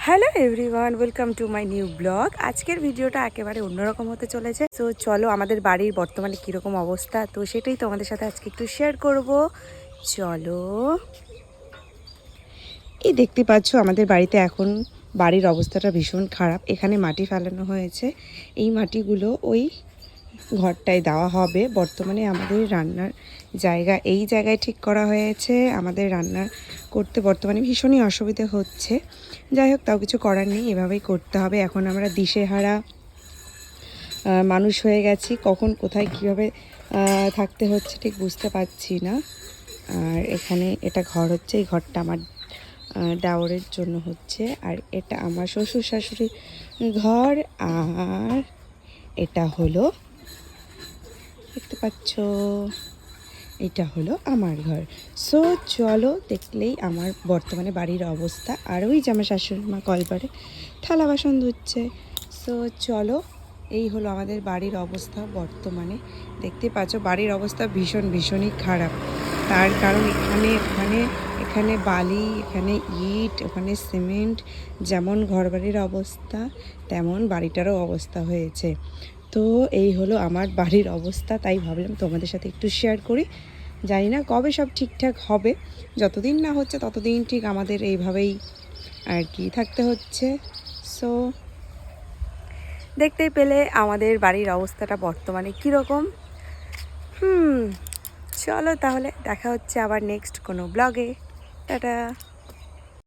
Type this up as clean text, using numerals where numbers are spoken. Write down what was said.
Hello everyone, welcome to my new blog. আজকের ভিডিওটা একেবারে অন্যরকম হতে চলেছে। তো চলো, আমাদের বাড়ির বর্তমানে কীরকম অবস্থা তো সেটাই তোমাদের সাথে আজকে একটু শেয়ার করব। চলো, এই দেখতে পাচ্ছ আমাদের বাড়িতে এখন বাড়ির অবস্থাটা ভীষণ খারাপ। এখানে মাটি ফেলানো হয়েছে, এই মাটিগুলো ওই ঘরটায় দেওয়া হবে। বর্তমানে আমাদের রান্নার জায়গা এই জায়গায় ঠিক করা হয়েছে। আমাদের রান্না করতে বর্তমানে ভীষণই অসুবিধে হচ্ছে। যাই হোক, তাও কিছু করার নেই, এভাবেই করতে হবে। এখন আমরা দিশেহারা মানুষ হয়ে গেছি, কখন কোথায় কীভাবে থাকতে হচ্ছে ঠিক বুঝতে পারছি না। আর এখানে এটা ঘর হচ্ছে, এই ঘরটা আমার দেওরের জন্য হচ্ছে, আর এটা আমার শ্বশুর শাশুড়ির ঘর, আর এটা হলো, দেখতে পাচ্ছ, এটা হলো আমার ঘর। সো চলো, দেখলেই আমার বর্তমানে বাড়ির অবস্থা। আর ওই যে আমার শাশুড়ি মা কলপারে থালা বাসন ধুচ্ছে। সো চলো, এই হলো আমাদের বাড়ির অবস্থা বর্তমানে। দেখতে পাচ্ছ বাড়ির অবস্থা ভীষণই খারাপ। তার কারণ এখানে বালি, এখানে ইট, ওখানে সিমেন্ট। যেমন ঘরবাড়ির অবস্থা তেমন বাড়িটারও অবস্থা হয়েছে। তো এই হলো আমার বাড়ির অবস্থা, তাই ভাবলাম তোমাদের সাথে একটু শেয়ার করি। জানি না কবে সব ঠিকঠাক হবে, যতদিন না হচ্ছে ততদিন ঠিক আমাদের এইভাবেই আর কি থাকতে হচ্ছে। সো দেখতেই পেলে আমাদের বাড়ির অবস্থাটা বর্তমানে কীরকম। চলো তাহলে, দেখা হচ্ছে আবার নেক্সট কোনো ব্লগে। টাটা।